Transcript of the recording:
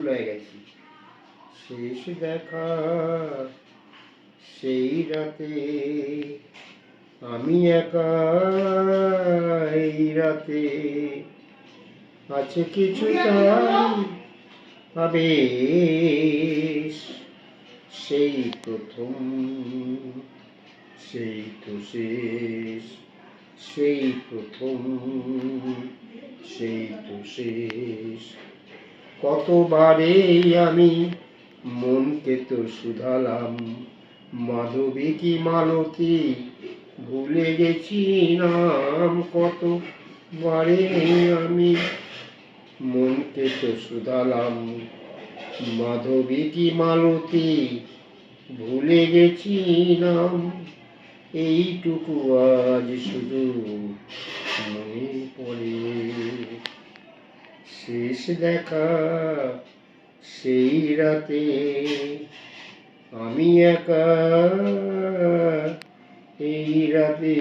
ভুলে গেছি। শেষ দেখা সেই রাতে আমি একা, এই রাতে আছে কিছু তাই আবেশ। সেই প্রথম, সেই তো শেষ, সেই প্রথম, সেই তো শেষ। কতবারে আমি মনকে তো শুধালাম, মাধবী কি মালতী ভুলে গেছি নাম। কতবারে আমি মনকে তো শুধালাম, মাধবী কি মালতী ভুলে গেছি নাম। এইটুকু আজ শুধু মনে পড়ে। শেষ দেখা সেই রাতে আমি একা, এই রাতে।